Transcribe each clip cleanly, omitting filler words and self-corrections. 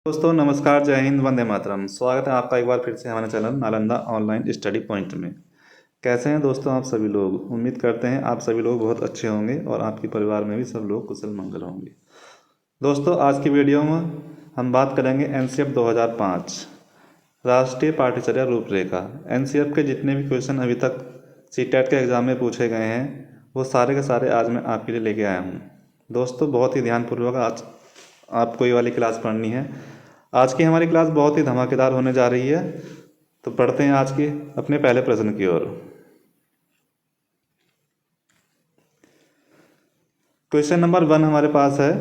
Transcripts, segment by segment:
दोस्तों नमस्कार, जय हिंद, वंदे मातरम। स्वागत है आपका एक बार फिर से हमारे channel Nalanda online study point में। कैसे हैं दोस्तों आप सभी लोग? उम्मीद करते हैं आप सभी लोग बहुत अच्छे होंगे और आपके परिवार में भी सब लोग कुशल मंगल होंगे। दोस्तों आज की वीडियो में हम बात करेंगे एनसीएफ 2005 राष्ट्रीय पाठ्यचर्या रूपरेखा। एनसीएफ के जितने भी क्वेश्चन अभी तक सीटेट के एग्ज़ाम में पूछे गए हैं वो सारे के सारे आज मैं आपके लिए लेके आया हूँ। दोस्तों बहुत ही ध्यानपूर्वक आज आपको ये वाली क्लास पढ़नी है। आज की हमारी क्लास बहुत ही धमाकेदार होने जा रही है। तो पढ़ते हैं आज के अपने पहले प्रश्न की ओर। क्वेश्चन नंबर 1 हमारे पास है,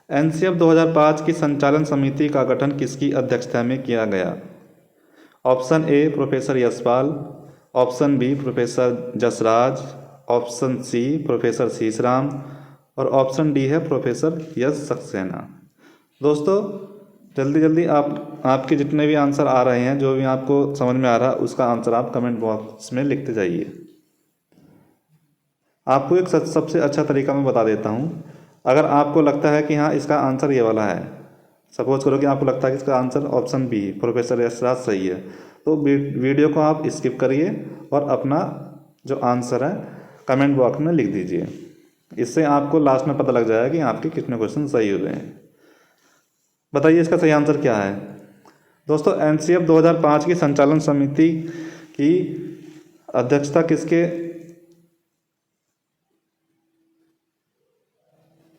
एनसीएफ 2005 की संचालन समिति का गठन किसकी अध्यक्षता में किया गया? Option A professor Yashpal, option B professor Jasraj, option C professor Sheeshram और ऑप्शन डी है प्रोफेसर यश सक्सेना। दोस्तों जल्दी जल्दी आपके जितने भी आंसर आ रहे हैं, जो भी आपको समझ में आ रहा है उसका आंसर आप कमेंट बॉक्स में लिखते जाइए। आपको एक सबसे अच्छा तरीका मैं बता देता हूँ। अगर आपको लगता है कि हाँ इसका आंसर ये वाला है, सपोज करो कि आपको लगता है कि इसका answer option B professor Yashraj सही है, तो वीडियो को आप स्किप करिए और अपना जो आंसर है कमेंट बॉक्स में लिख दीजिए। इससे आपको लास्ट में पता लग जाएगा कि आपके कितने क्वेश्चन सही हुए हैं। बताइए इसका सही आंसर क्या है? दोस्तों एनसीएफ 2005 की संचालन समिति की अध्यक्षता किसके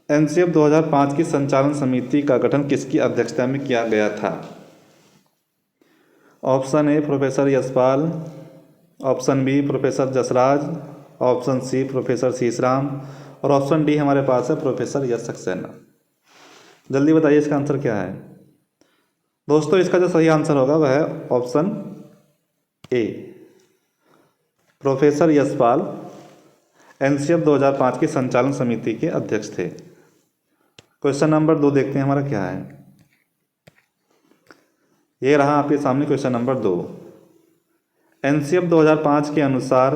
एनसीएफ 2005 की संचालन समिति का गठन किसकी अध्यक्षता में किया गया था? Option A professor Yashpal, option B professor Jasraj, option C professor Sheeshram और ऑप्शन डी हमारे पास है प्रोफेसर यश सक्सेना। जल्दी बताइए इसका आंसर क्या है? दोस्तों इसका जो सही आंसर होगा वह है option A professor Yashpal NCF 2005 की संचालन समिति के अध्यक्ष थे। क्वेश्चन नंबर 2 देखते हैं हमारा क्या है। ये रहा आपके सामने क्वेश्चन नंबर 2। एनसीएफ 2005 के अनुसार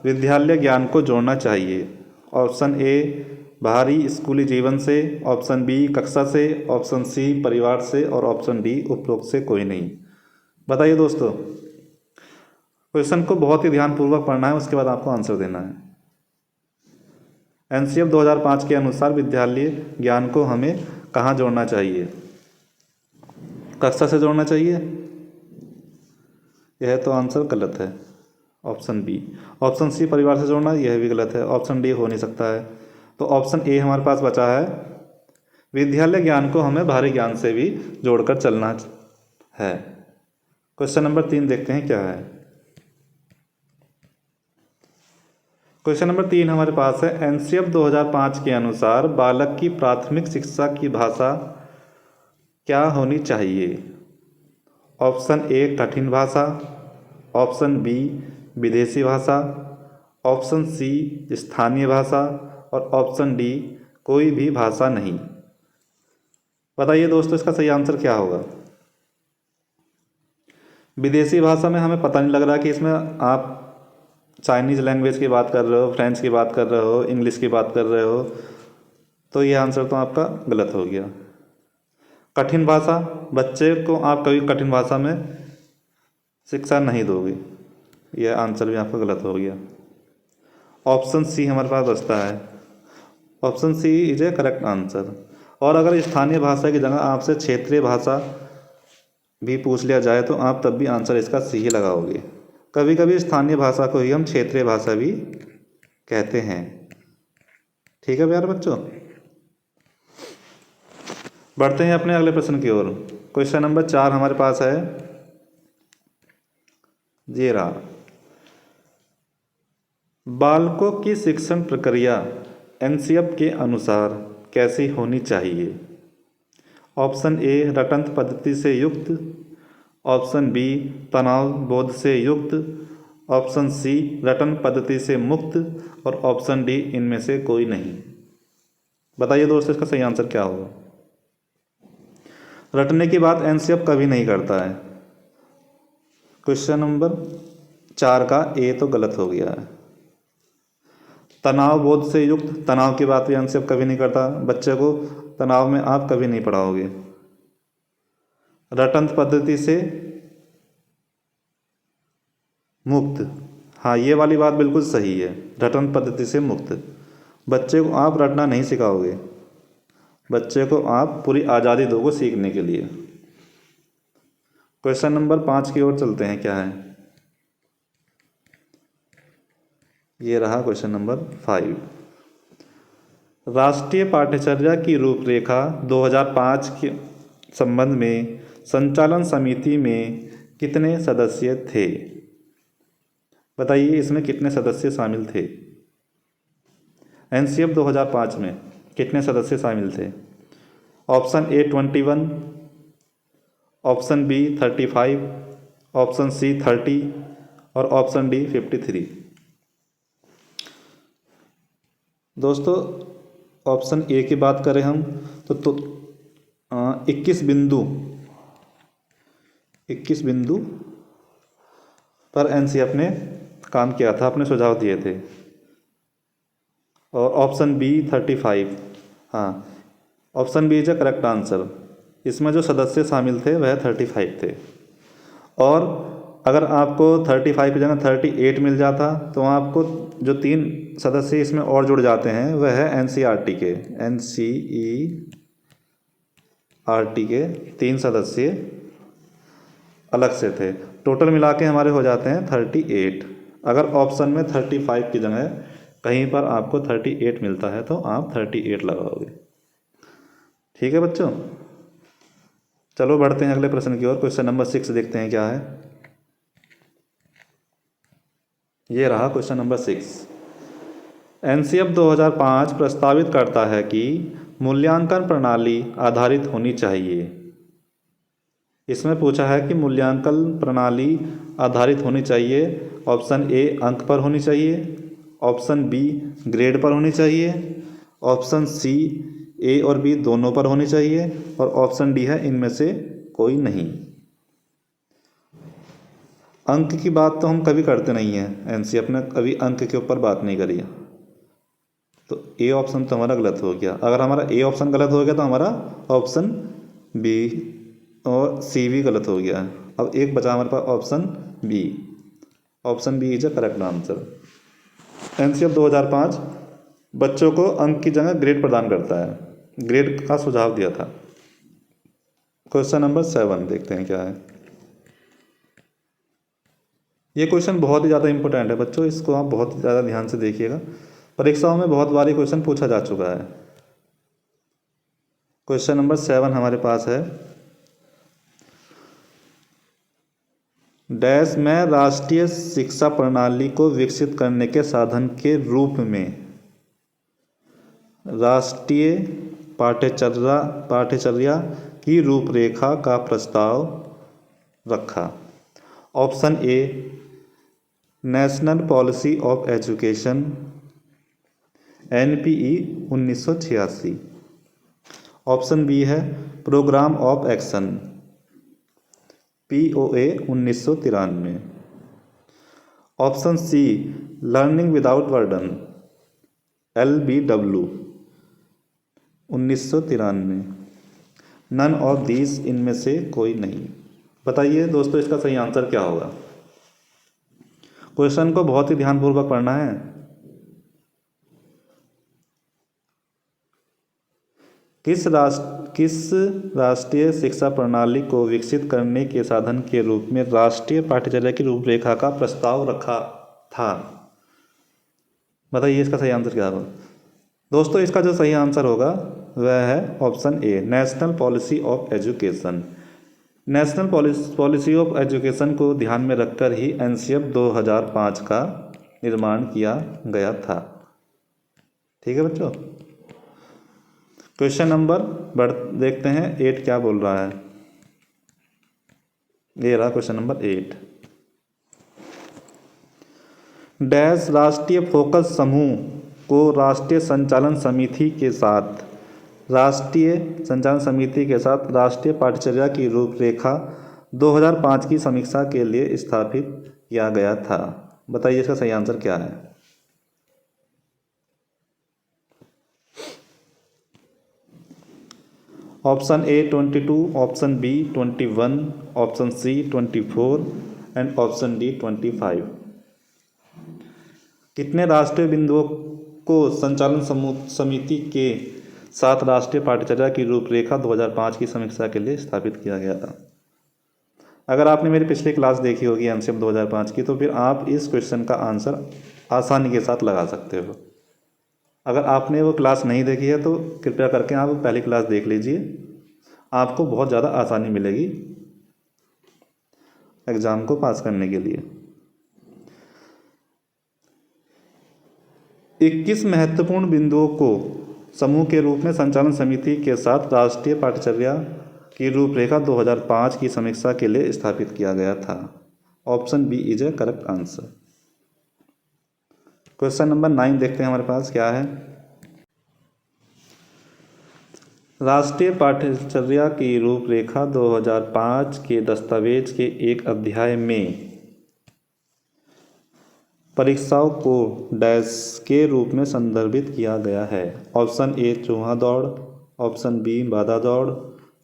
विद्यालय ज्ञान को जोड़ना चाहिए। ऑप्शन ए बाहरी स्कूली जीवन से, ऑप्शन बी कक्षा से, ऑप्शन सी परिवार से और ऑप्शन डी उपरोक्त से कोई नहीं। बताइए दोस्तों, क्वेश्चन को बहुत ही ध्यानपूर्वक पढ़ना है, उसके बाद आपको आंसर देना है। एनसीएफ 2005 के अनुसार विद्यालय ज्ञान को हमें कहाँ जोड़ना चाहिए? कक्षा से जोड़ना चाहिए? यह तो आंसर गलत है, ऑप्शन बी। ऑप्शन सी परिवार से जोड़ना, यह भी गलत है, ऑप्शन डी हो नहीं सकता है। तो ऑप्शन ए हमारे पास बचा है, विद्यालय ज्ञान को हमें बाहरी ज्ञान से भी जोड़कर चलना है। क्वेश्चन नंबर 3 देखते हैं क्या है। क्वेश्चन नंबर 3 हमारे पास है, एनसीएफ 2005 के अनुसार बालक की प्राथमिक शिक्षा की भाषा क्या होनी चाहिए? ऑप्शन ए कठिन भाषा, ऑप्शन बी विदेशी भाषा, ऑप्शन सी स्थानीय भाषा और ऑप्शन डी कोई भी भाषा नहीं। बताइए दोस्तों इसका सही आंसर क्या होगा? विदेशी भाषा में हमें पता नहीं लग रहा कि इसमें आप चाइनीज़ लैंग्वेज की बात कर रहे हो, फ्रेंच की बात कर रहे हो, इंग्लिश की बात कर रहे हो, तो ये आंसर तो आपका गलत हो गया। कठिन भाषा, बच्चे को आप कभी कठिन भाषा में शिक्षा नहीं दोगे, यह आंसर भी आपका गलत हो गया। ऑप्शन सी हमारे पास बचता है, option C is a correct answer. और अगर स्थानीय भाषा की जगह आपसे क्षेत्रीय भाषा भी पूछ लिया जाए तो आप तब भी आंसर इसका सी ही लगाओगे। कभी कभी स्थानीय भाषा को ही हम क्षेत्रीय भाषा भी कहते हैं। ठीक है प्यारे बच्चों, बढ़ते हैं अपने अगले प्रश्न की ओर। क्वेश्चन नंबर 4 हमारे पास है, ये रहा, बालकों की शिक्षण प्रक्रिया एनसीएफ के अनुसार कैसी होनी चाहिए? ऑप्शन ए रटंत पद्धति से युक्त, ऑप्शन बी तनाव बोध से युक्त, ऑप्शन सी रटन पद्धति से मुक्त और ऑप्शन डी इनमें से कोई नहीं। बताइए दोस्तों इसका सही आंसर क्या होगा? रटने की बात एनसीएफ कभी नहीं करता है। क्वेश्चन नंबर 4 का ए तो गलत हो गया है। तनाव बोध से युक्त, तनाव की बात भी एनसीएफ कभी नहीं करता, बच्चे को तनाव में आप कभी नहीं पढ़ाओगे। रटंत पद्धति से मुक्त, हाँ ये वाली बात बिल्कुल सही है, रटंत पद्धति से मुक्त। बच्चे को आप रटना नहीं सिखाओगे, बच्चे को आप पूरी आज़ादी दोगे सीखने के लिए। क्वेश्चन नंबर 5 की ओर चलते हैं, क्या है ये रहा क्वेश्चन नंबर 5। राष्ट्रीय पाठ्यचर्या की रूपरेखा 2005 के संबंध में संचालन समिति में कितने सदस्य थे? बताइए इसमें कितने सदस्य शामिल थे? एनसीएफ 2005 में कितने सदस्य शामिल थे? Option A 21, option B 35, option C 30 और ऑप्शन डी 53। दोस्तों ऑप्शन ए की बात करें हम तो 21 बिंदु पर एनसीएफ ने काम किया था, अपने सुझाव दिए थे। और ऑप्शन बी 35, हाँ option B is a correct answer. इसमें जो सदस्य शामिल थे वह 35 थे। और अगर आपको 35 की जगह 38 मिल जाता तो आपको जो 3 सदस्य इसमें और जुड़ जाते हैं वह है एनसीईआरटी के 3 सदस्य अलग से थे। टोटल मिला के हमारे हो जाते हैं 38। अगर ऑप्शन में 35 की जगह कहीं पर आपको 38 मिलता है तो आप 38 लगाओगे। ठीक है बच्चों, चलो बढ़ते हैं अगले प्रश्न की ओर। क्वेश्चन नंबर 6 देखते हैं क्या है। ये रहा क्वेश्चन नंबर 6। एनसीएफ 2005 प्रस्तावित करता है कि मूल्यांकन प्रणाली आधारित होनी चाहिए। इसमें पूछा है कि मूल्यांकन प्रणाली आधारित होनी चाहिए। ऑप्शन ए अंक पर होनी चाहिए, ऑप्शन बी ग्रेड पर होनी चाहिए, ऑप्शन सी ए और बी दोनों पर होनी चाहिए और ऑप्शन डी है इनमें से कोई नहीं। अंक की बात तो हम कभी करते नहीं हैं, एनसीएफ ने कभी अंक के ऊपर बात नहीं करी है, तो ए ऑप्शन तो हमारा गलत हो गया। अगर हमारा ए ऑप्शन गलत हो गया तो हमारा ऑप्शन बी और सी भी गलत हो गया। अब एक बचा हमारे पास option B. Option B is a correct answer. NCF 2005 बच्चों को अंक की जगह ग्रेड प्रदान करता है, ग्रेड का सुझाव दिया था। क्वेश्चन नंबर 7 देखते हैं क्या है। ये क्वेश्चन बहुत ही ज़्यादा इंपॉर्टेंट है बच्चों, इसको आप बहुत ज़्यादा ध्यान से देखिएगा, परीक्षाओं में बहुत बार ये क्वेश्चन पूछा जा चुका है। क्वेश्चन नंबर 7 हमारे पास है, डैश में राष्ट्रीय शिक्षा प्रणाली को विकसित करने के साधन के रूप में राष्ट्रीय पाठ्यचर्या की रूपरेखा का प्रस्ताव रखा। Option A national policy of education NPE 1986, option B है programme of action POA 1993, option C learning without burden LBW 1993, none of these इनमें से कोई नहीं। बताइए दोस्तों इसका सही आंसर क्या होगा? क्वेश्चन को बहुत ही ध्यानपूर्वक पढ़ना है। किस राष्ट्रीय शिक्षा प्रणाली को विकसित करने के साधन के रूप में राष्ट्रीय पाठ्यचर्या की रूपरेखा का प्रस्ताव रखा था? बताइए इसका सही आंसर क्या होगा? दोस्तों इसका जो सही आंसर होगा वह है option A national policy of education. National policy of education को ध्यान में रखकर ही एनसीएफ 2005 का निर्माण किया गया था। ठीक है बच्चों, क्वेश्चन नंबर देखते हैं 8 क्या बोल रहा है। ये रहा क्वेश्चन नंबर 8। डैश राष्ट्रीय फोकस समूह को राष्ट्रीय संचालन समिति के साथ राष्ट्रीय पाठ्यचर्या की रूपरेखा 2005 की समीक्षा के लिए स्थापित किया गया था। बताइए इसका सही आंसर क्या है? Option A 22, option B 21, option C 24 and option D 25। कितने राष्ट्रीय बिंदुओं को संचालन समिति के साथ राष्ट्रीय पाठ्यचर्या की रूपरेखा 2005 की समीक्षा के लिए स्थापित किया गया था? अगर आपने मेरी पिछली क्लास देखी होगी एनसीएफ 2005 की, तो फिर आप इस क्वेश्चन का आंसर आसानी के साथ लगा सकते हो। अगर आपने वो क्लास नहीं देखी है तो कृपया करके आप पहली क्लास देख लीजिए, आपको बहुत ज़्यादा आसानी मिलेगी एग्ज़ाम को पास करने के लिए। 21 महत्वपूर्ण बिंदुओं को समूह के रूप में संचालन समिति के साथ राष्ट्रीय पाठ्यचर्या की रूपरेखा 2005 की समीक्षा के लिए स्थापित किया गया था। Option B is a correct answer. Question number 9 देखते हैं हमारे पास क्या है। राष्ट्रीय पाठ्यचर्या की रूपरेखा 2005 के दस्तावेज के एक अध्याय में परीक्षाओं को डैश के रूप में संदर्भित किया गया है। ऑप्शन ए चूहा दौड़, ऑप्शन बी बाधा दौड़,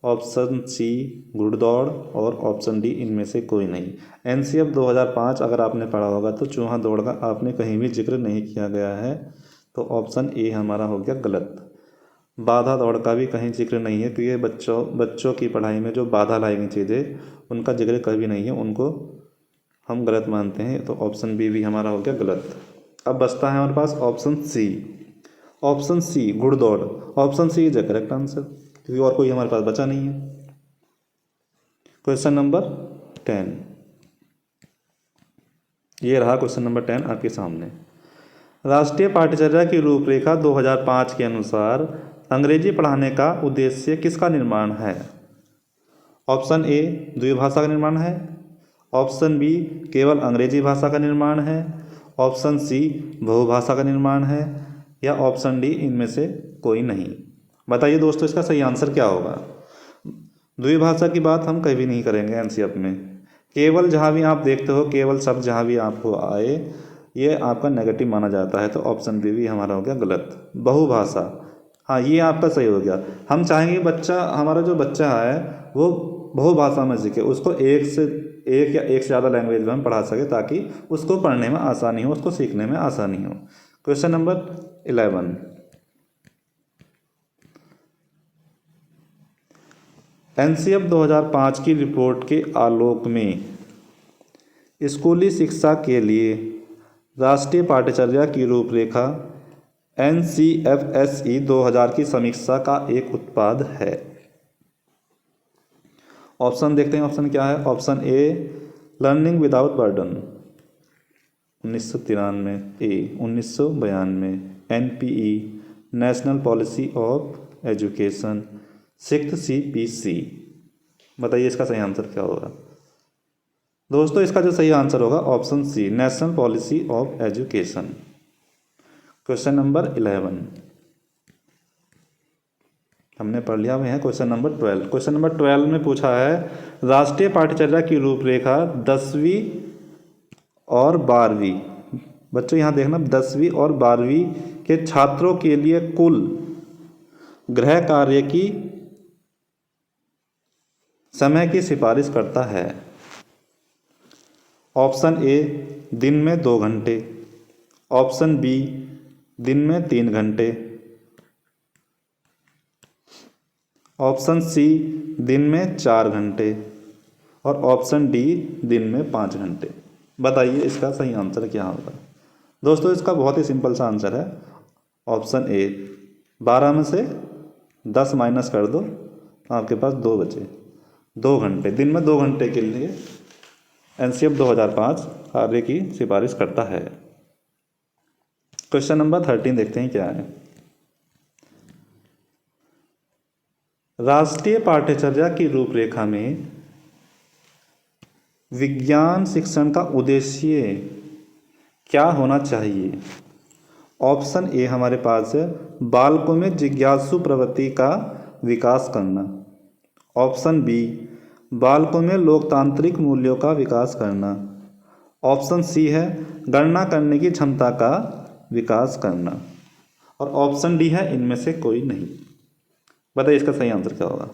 ऑप्शन सी घुड़दौड़ और ऑप्शन डी इनमें से कोई नहीं। एनसीएफ 2005 अगर आपने पढ़ा होगा तो चूहा दौड़ का आपने कहीं भी जिक्र नहीं किया गया है, तो ऑप्शन ए हमारा हो गया गलत। बाधा दौड़ का भी कहीं जिक्र नहीं है, क्योंकि बच्चों की पढ़ाई में जो बाधा लाई गई चीज़ें उनका जिक्र कभी नहीं है, उनको हम गलत मानते हैं, तो ऑप्शन बी भी हमारा हो गया गलत। अब बचता है हमारे पास ऑप्शन सी। ऑप्शन सी घुड़दौड़, option C is the correct answer, क्योंकि और कोई हमारे पास बचा नहीं है। क्वेश्चन नंबर 10, ये रहा क्वेश्चन नंबर 10 आपके सामने। राष्ट्रीय पाठ्यचर्या की रूपरेखा 2005 के अनुसार अंग्रेजी पढ़ाने का उद्देश्य किसका निर्माण है? ऑप्शन ए द्विभाषा का निर्माण है, ऑप्शन बी केवल अंग्रेजी भाषा का निर्माण है, ऑप्शन सी बहुभाषा का निर्माण है, या ऑप्शन डी इनमें से कोई नहीं। बताइए दोस्तों इसका सही आंसर क्या होगा? द्विभाषा की बात हम कभी नहीं करेंगे एनसीएफ में। केवल जहाँ भी आप देखते हो, केवल शब्द जहाँ भी आपको आए, ये आपका नेगेटिव माना जाता है, तो ऑप्शन बी भी हमारा हो गया गलत। बहुभाषा, हाँ ये आपका सही हो गया। हम चाहेंगे हमारा जो बच्चा है वो बहुभाषा में सीखे, उसको एक या एक से ज़्यादा लैंग्वेज में हम पढ़ा सके, ताकि उसको पढ़ने में आसानी हो, उसको सीखने में आसानी हो। क्वेश्चन नंबर 11, एनसीएफ 2005 की रिपोर्ट के आलोक में स्कूली शिक्षा के लिए राष्ट्रीय पाठ्यचर्या की रूपरेखा NCFSE 2000 की समीक्षा का एक उत्पाद है। ऑप्शन देखते हैं, ऑप्शन क्या है? Option A learning without burden 1993, A 1992, NPE national policy of education, 6th CPC। बताइए इसका सही आंसर क्या होगा? दोस्तों इसका जो सही आंसर होगा option C national policy of education. Question number 11 हमने पढ़ लिया हुआ है। क्वेश्चन नंबर 12, क्वेश्चन नंबर 12 में पूछा है राष्ट्रीय पाठ्यचर्या की रूपरेखा 10वीं और 12वीं, बच्चों यहाँ देखना, 10वीं और 12वीं के छात्रों के लिए कुल गृह कार्य की समय की सिफारिश करता है। ऑप्शन ए दिन में 2 घंटे, ऑप्शन बी दिन में 3 घंटे, ऑप्शन सी दिन में 4 घंटे और ऑप्शन डी दिन में 5 घंटे। बताइए इसका सही आंसर क्या होगा? दोस्तों इसका बहुत ही सिंपल सा आंसर है ऑप्शन ए। 12 में से 10 माइनस कर दो, आपके पास 2 बचे। 2 घंटे, दिन में 2 घंटे के लिए एनसीएफ 2005 कार्य की सिफारिश करता है। क्वेश्चन नंबर 13 देखते हैं क्या है। राष्ट्रीय पाठ्यचर्या की रूपरेखा में विज्ञान शिक्षण का उद्देश्य क्या होना चाहिए? ऑप्शन ए हमारे पास है बालकों में जिज्ञासु प्रवृत्ति का विकास करना, ऑप्शन बी बालकों में लोकतांत्रिक मूल्यों का विकास करना, ऑप्शन सी है गणना करने की क्षमता का विकास करना और ऑप्शन डी है इनमें से कोई नहीं। बताइए इसका सही आंसर क्या होगा।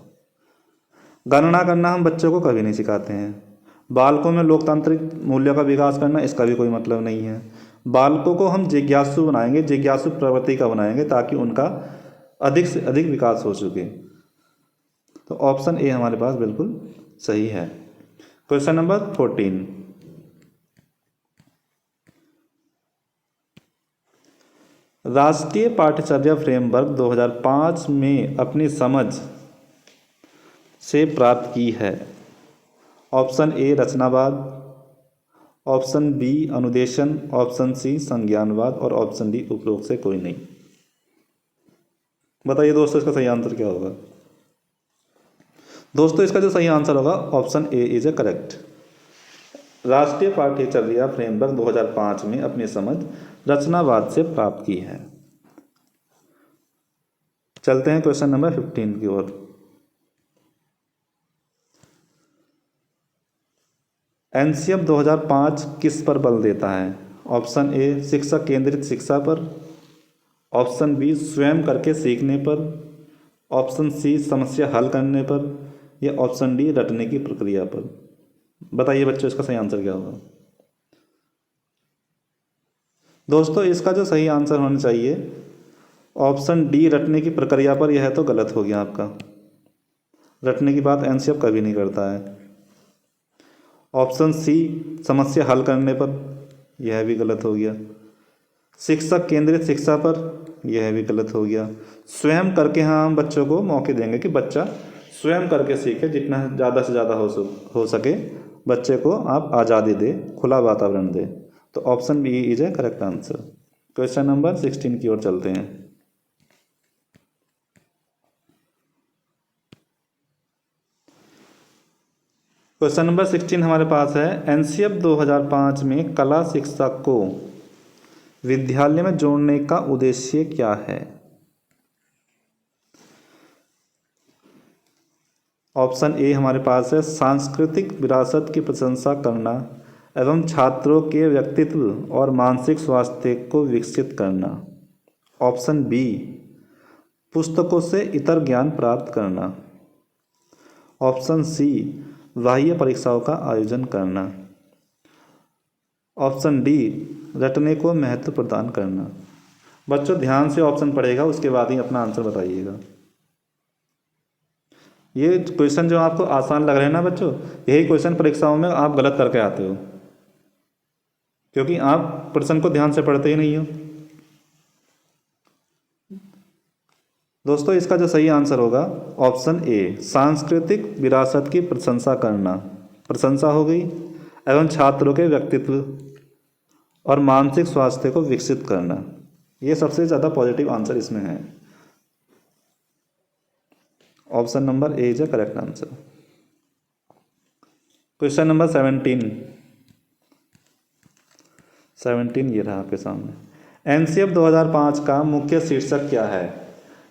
गणना करना हम बच्चों को कभी नहीं सिखाते हैं। बालकों में लोकतांत्रिक मूल्यों का विकास करना, इसका भी कोई मतलब नहीं है। बालकों को हम जिज्ञासु बनाएंगे, जिज्ञासु प्रवृत्ति का बनाएंगे ताकि उनका अधिक से अधिक विकास हो सके। तो ऑप्शन ए हमारे पास बिल्कुल सही है। क्वेश्चन नंबर 14, राष्ट्रीय पाठ्यचर्या फ्रेमवर्क 2005 में अपनी समझ से प्राप्त की है। ऑप्शन ए रचनावाद, ऑप्शन बी अनुदेशन, ऑप्शन सी संज्ञानवाद और ऑप्शन डी उपरोक्त से कोई नहीं। बताइए दोस्तों इसका सही आंसर क्या होगा। दोस्तों इसका जो सही आंसर होगा option A is a correct. राष्ट्रीय पाठ्यचर्या फ्रेमवर्क 2005 में अपनी समझ रचनावाद से प्राप्त की है। चलते हैं क्वेश्चन नंबर 15 की ओर। एनसीएफ 2005 किस पर बल देता है। ऑप्शन ए शिक्षक केंद्रित शिक्षा पर, ऑप्शन बी स्वयं करके सीखने पर, ऑप्शन सी समस्या हल करने पर या ऑप्शन डी रटने की प्रक्रिया पर। बताइए बच्चों इसका सही आंसर क्या होगा। दोस्तों इसका जो सही आंसर होना चाहिए ऑप्शन डी रटने की प्रक्रिया पर, यह तो गलत हो गया आपका। रटने की बात एनसीएफ कभी नहीं करता है। ऑप्शन सी समस्या हल करने पर, यह भी गलत हो गया। शिक्षक केंद्रित शिक्षा पर, यह भी गलत हो गया। स्वयं करके हाँ हम बच्चों को मौके देंगे कि बच्चा स्वयं करके सीखे, जितना ज़्यादा से ज़्यादा हो सके बच्चे को आप आज़ादी दे, खुला वातावरण दे। तो option B is a correct answer. Question number 16 की ओर चलते हैं। क्वेश्चन नंबर 16 हमारे पास है, एनसीएफ 2005 में कला शिक्षा को विद्यालय में जोड़ने का उद्देश्य क्या है। ऑप्शन ए हमारे पास है सांस्कृतिक विरासत की प्रशंसा करना एवं छात्रों के व्यक्तित्व और मानसिक स्वास्थ्य को विकसित करना। ऑप्शन बी पुस्तकों से इतर ज्ञान प्राप्त करना। ऑप्शन सी बाह्य परीक्षाओं का आयोजन करना। ऑप्शन डी रटने को महत्व प्रदान करना। बच्चों ध्यान से ऑप्शन पढ़ेगा, उसके बाद ही अपना आंसर बताइएगा। ये क्वेश्चन जो आपको आसान लग रहे हैं ना बच्चों, यही क्वेश्चन परीक्षाओं में आप गलत करके आते हो, क्योंकि आप प्रश्न को ध्यान से पढ़ते ही नहीं हो। दोस्तों इसका जो सही आंसर होगा ऑप्शन ए सांस्कृतिक विरासत की प्रशंसा करना, प्रशंसा हो गई, एवं छात्रों के व्यक्तित्व और मानसिक स्वास्थ्य को विकसित करना। ये सबसे ज़्यादा पॉजिटिव आंसर इसमें है। Option number A is a correct answer. Question number 17 ये रहा आपके सामने। एनसीएफ 2005 का मुख्य शीर्षक क्या है।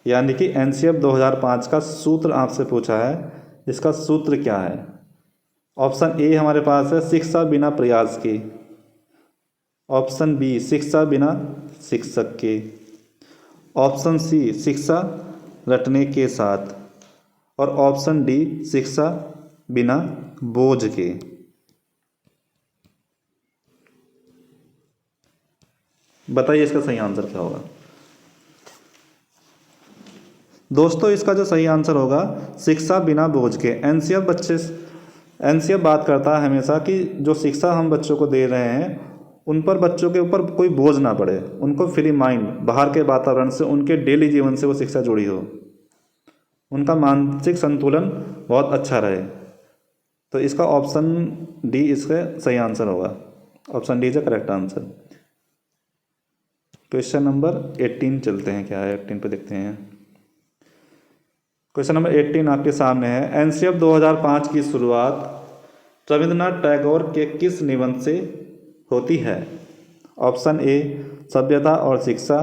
यानी कि एनसीएफ 2005 का सूत्र आपसे पूछा है, इसका सूत्र क्या है। ऑप्शन ए हमारे पास है शिक्षा बिना प्रयास के, ऑप्शन बी शिक्षा बिना शिक्षक के, ऑप्शन सी शिक्षा रटने के साथ और ऑप्शन डी शिक्षा बिना बोझ के। बताइए इसका सही आंसर क्या होगा। दोस्तों इसका जो सही आंसर होगा शिक्षा बिना बोझ के। एनसीएफ बात करता है हमेशा कि जो शिक्षा हम बच्चों को दे रहे हैं उन पर बच्चों के ऊपर कोई बोझ ना पड़े, उनको फ्री माइंड बाहर के वातावरण से, उनके डेली जीवन से वो शिक्षा जुड़ी हो, उनका मानसिक संतुलन बहुत अच्छा रहे। तो इसका ऑप्शन डी इसका सही आंसर होगा। Option D is the correct answer. Question number 18 चलते हैं, क्या है 18 पे देखते हैं। क्वेश्चन नंबर 18 आपके सामने है, एनसीएफ 2005 की शुरुआत रविंद्रनाथ टैगोर के किस निबंध से होती है। ऑप्शन ए सभ्यता और शिक्षा,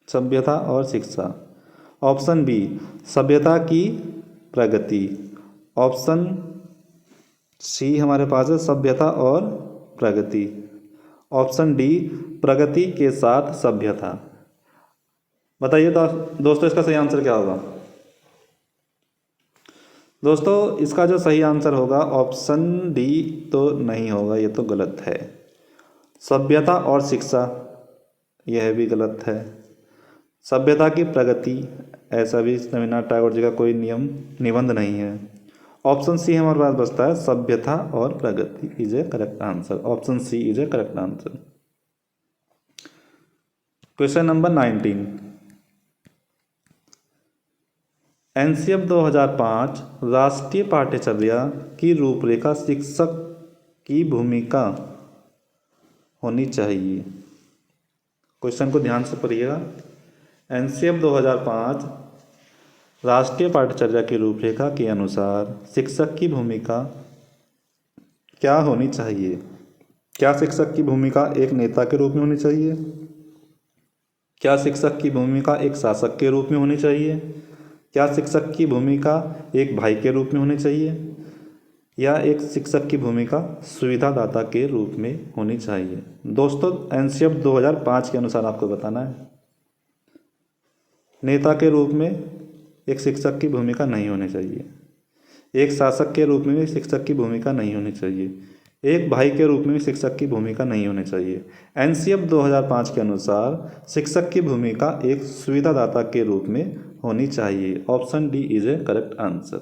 सभ्यता और शिक्षा। ऑप्शन बी सभ्यता की प्रगति। ऑप्शन सी हमारे पास है सभ्यता और प्रगति। ऑप्शन डी प्रगति के साथ सभ्यता। बताइए दोस्तों इसका सही आंसर क्या होगा। दोस्तों इसका जो सही आंसर होगा ऑप्शन डी तो नहीं होगा, ये तो गलत है। सभ्यता और शिक्षा, यह भी गलत है। सभ्यता की प्रगति, ऐसा भी रविन्द्रनाथ टैगोर जी का कोई निबंध नहीं है। ऑप्शन सी हमारे पास बचता है, सभ्यता और प्रगति is a correct answer. Option C is a correct answer. Question number 19। NCF 2005 राष्ट्रीय पाठ्यचर्या की रूपरेखा शिक्षक की भूमिका होनी चाहिए। क्वेश्चन को ध्यान से पढ़िएगा। एनसीएफ 2005 राष्ट्रीय पाठ्यचर्या की रूपरेखा के अनुसार शिक्षक की भूमिका क्या होनी चाहिए। क्या शिक्षक की भूमिका एक नेता के रूप में होनी चाहिए? क्या शिक्षक की भूमिका एक शासक के रूप में होनी चाहिए? क्या शिक्षक की भूमिका एक भाई के रूप में होनी चाहिए? या एक शिक्षक की भूमिका सुविधादाता के रूप में होनी चाहिए? दोस्तों एनसीएफ 2005 के अनुसार आपको बताना है। नेता के रूप में एक शिक्षक की भूमिका नहीं होनी चाहिए, एक शासक के रूप में भी शिक्षक की भूमिका नहीं होनी चाहिए, एक भाई के रूप में भी शिक्षक की भूमिका नहीं होनी चाहिए। एनसीएफ 2005 के अनुसार शिक्षक की भूमिका एक सुविधादाता के रूप में होनी चाहिए। Option D is a correct answer.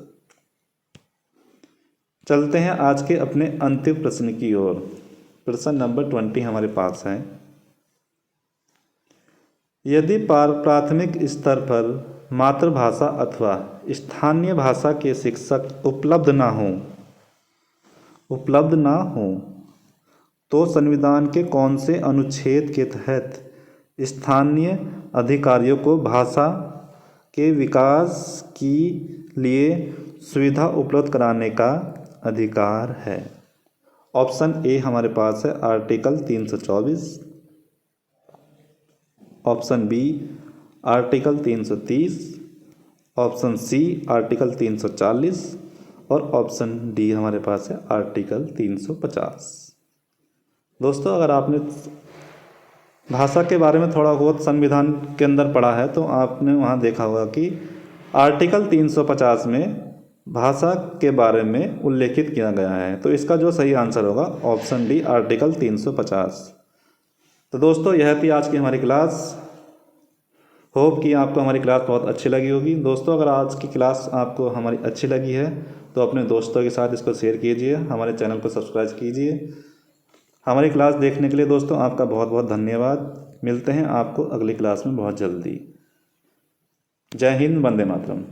चलते हैं आज के अपने अंतिम प्रश्न की ओर। प्रश्न नंबर 20 हमारे पास है। यदि प्राथमिक स्तर पर मातृभाषा अथवा स्थानीय भाषा के शिक्षक उपलब्ध ना हो तो संविधान के कौन से अनुच्छेद के तहत स्थानीय अधिकारियों को भाषा के विकास के लिए सुविधा उपलब्ध कराने का अधिकार है? ऑप्शन ए हमारे पास है article 324, option B article 330, option C article 340 और ऑप्शन डी हमारे पास है आर्टिकल 350। दोस्तों अगर आपने भाषा के बारे में थोड़ा बहुत संविधान के अंदर पढ़ा है तो आपने वहाँ देखा होगा कि आर्टिकल 350 में भाषा के बारे में उल्लेखित किया गया है। तो इसका जो सही आंसर होगा ऑप्शन डी आर्टिकल 350। तो दोस्तों यह थी आज की हमारी क्लास। होप कि आपको हमारी क्लास बहुत अच्छी लगी होगी। दोस्तों अगर आज की क्लास आपको हमारी अच्छी लगी है तो अपने दोस्तों के साथ इसको शेयर कीजिए, हमारे चैनल को सब्सक्राइब कीजिए। हमारी क्लास देखने के लिए दोस्तों आपका बहुत बहुत धन्यवाद। मिलते हैं आपको अगली क्लास में बहुत जल्दी। जय हिंद, वंदे मातरम।